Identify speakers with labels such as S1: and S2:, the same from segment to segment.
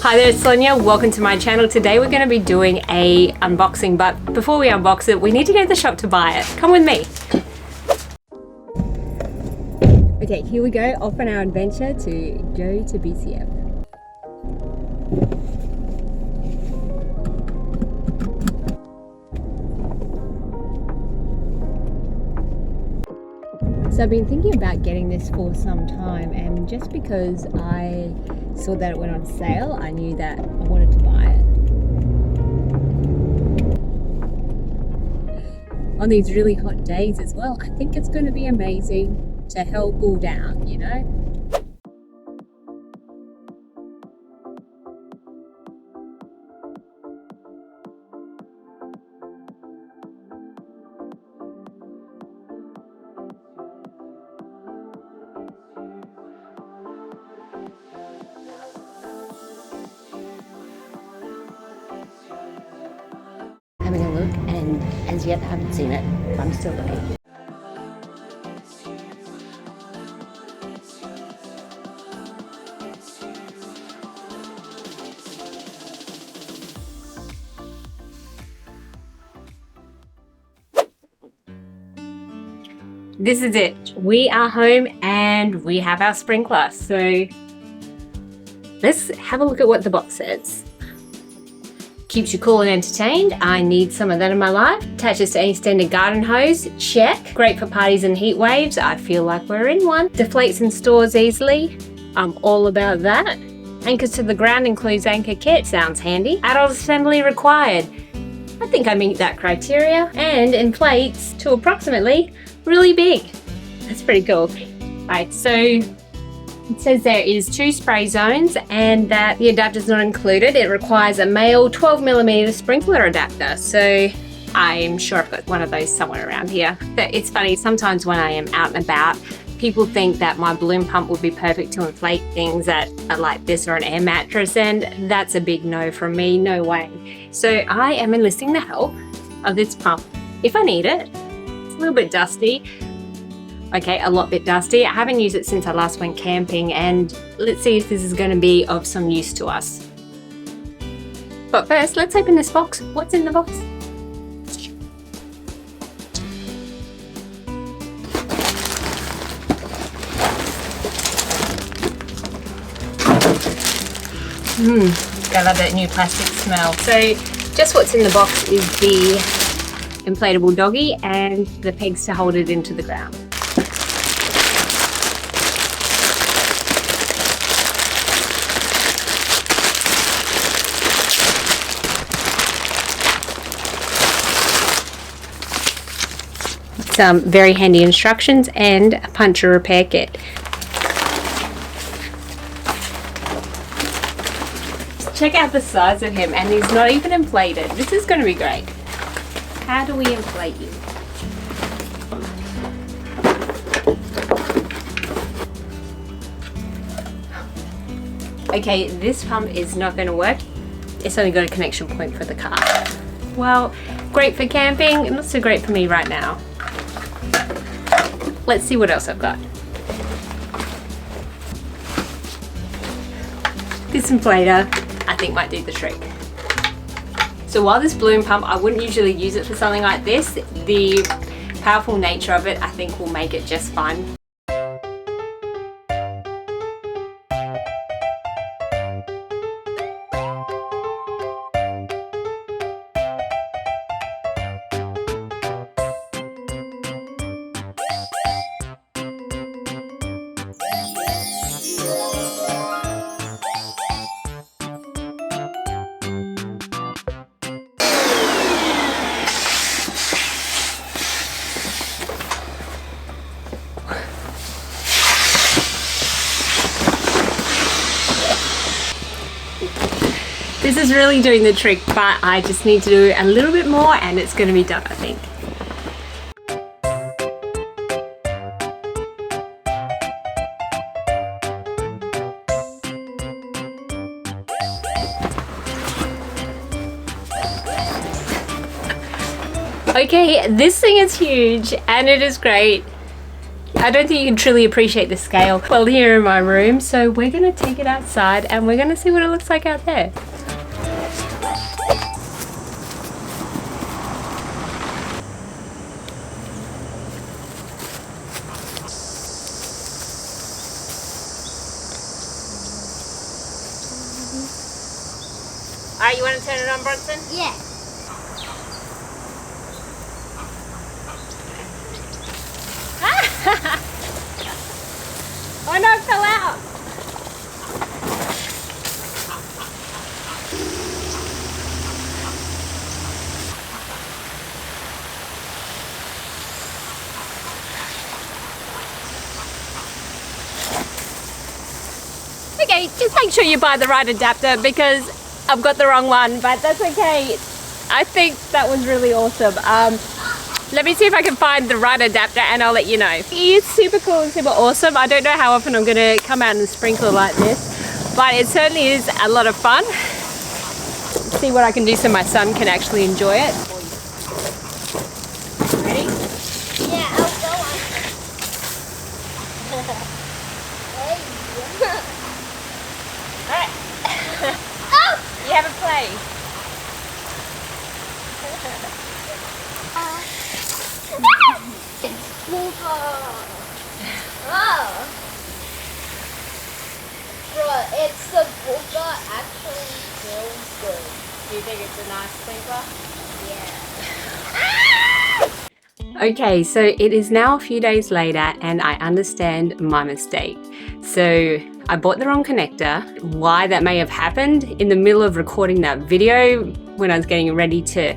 S1: Hi there, it's Sonia. Welcome to my channel. Today we're going to be doing a unboxing, but before we unbox it, we need to go to the shop to buy it. Come with me. Okay, here we go, off on our adventure to go to BCF. So I've been thinking about getting this for some time, and just because I saw that it went on sale, I knew that I wanted to buy it. On these really hot days as well, I think it's going to be amazing to help cool down, you know? Having a look, and as yet I haven't seen it. I'm still looking. This is it. We are home and we have our sprinkler. So let's have a look at what the box says. Keeps you cool and entertained. I need some of that in my life. Attaches to any standard garden hose. Check. Great for parties and heat waves. I feel like we're in one. Deflates and stores easily. I'm all about that. Anchors to the ground includes anchor kit. Sounds handy. Adult assembly required. I think I meet that criteria. And inflates to approximately really big. That's pretty cool. Right, so it says there is 2 spray zones and that the adapter is not included. It requires a male 12mm sprinkler adapter. So I'm sure I've got one of those somewhere around here. But it's funny, sometimes when I am out and about, people think that my balloon pump would be perfect to inflate things that are like this or an air mattress, and that's a big no from me, no way. So I am enlisting the help of this pump if I need it. It's a little bit dusty. Okay, a lot bit dusty. I haven't used it since I last went camping, and let's see if this is going to be of some use to us. But first, let's open this box. What's in the box? I love that new plastic smell. So just what's in the box is the inflatable doggy and the pegs to hold it into the ground. Some very handy instructions and a puncture repair kit. Check out the size of him, and he's not even inflated. This is going to be great. How do we inflate you? Okay, this pump is not going to work. It's only got a connection point for the car. Well, great for camping, not so great for me right now. Let's see what else I've got. This inflator, I think, might do the trick. So while this balloon pump, I wouldn't usually use it for something like this, the powerful nature of it, I think, will make it just fine. This is really doing the trick, but I just need to do a little bit more and it's going to be done, I think. Okay, this thing is huge and it is great. I don't think you can truly appreciate the scale while here in my room, so we're gonna take it outside and we're gonna see what it looks like out there. Alright, you want to turn it on, Bronson?
S2: Yeah.
S1: Oh no, it fell out! Okay, just make sure you buy the right adapter because I've got the wrong one, but that's okay. I think that was really awesome. Let me see if I can find the right adapter and I'll let you know. It's super cool and super awesome. I don't know how often I'm gonna come out and sprinkle like this, but it certainly is a lot of fun. Let's see what I can do so my son can actually enjoy it. Ready?
S2: Yeah, I'll go on. Hey.
S1: Alright.
S2: Oh!
S1: You have a play.
S2: Oh. Bro, it's the booger actually feels good.
S1: Do you think it's a nice sprinkler?
S2: Yeah.
S1: Okay, so it is now a few days later and I understand my mistake. So I bought the wrong connector. Why that may have happened in the middle of recording that video when I was getting ready to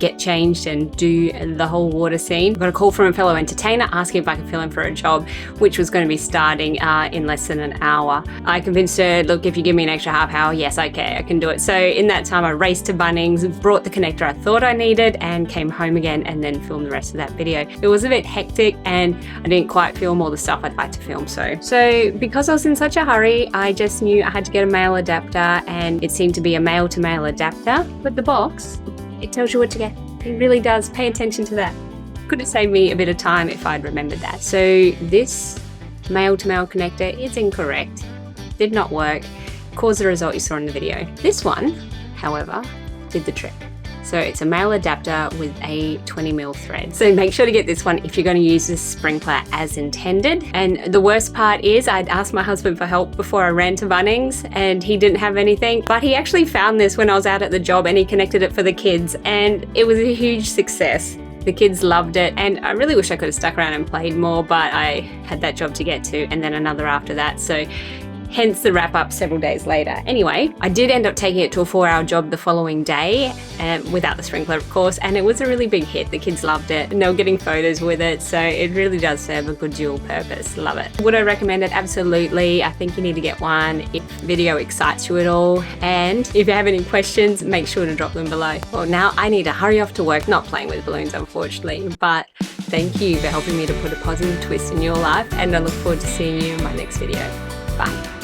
S1: get changed and do the whole water scene. I got a call from a fellow entertainer asking if I could fill in for a job, which was going to be starting in less than an hour. I convinced her, look, if you give me an extra half hour, yes, okay, I can do it. So in that time, I raced to Bunnings, brought the connector I thought I needed and came home again and then filmed the rest of that video. It was a bit hectic and I didn't quite film all the stuff I'd like to film. So because I was in such a hurry, I just knew I had to get a male adapter and it seemed to be a male to male adapter. But the box, it tells you what to get. It really does. Pay attention to that. Could have saved me a bit of time if I'd remembered that. So this male to male connector is incorrect. Did not work. Caused the result you saw in the video. This one, however, did the trick. So it's a male adapter with a 20mm thread. So make sure to get this one if you're going to use this sprinkler as intended. And the worst part is I'd asked my husband for help before I ran to Bunnings and he didn't have anything, but he actually found this when I was out at the job and he connected it for the kids and it was a huge success. The kids loved it and I really wish I could have stuck around and played more, but I had that job to get to and then another after that. So hence the wrap up several days later. Anyway, I did end up taking it to a 4-hour job the following day, without the sprinkler of course, and it was a really big hit. The kids loved it and they were getting photos with it, so it really does serve a good dual purpose. Love it. Would I recommend it? Absolutely. I think you need to get one if video excites you at all, and if you have any questions, make sure to drop them below. Well, now I need to hurry off to work, not playing with balloons unfortunately, but thank you for helping me to put a positive twist in your life and I look forward to seeing you in my next video. Bye.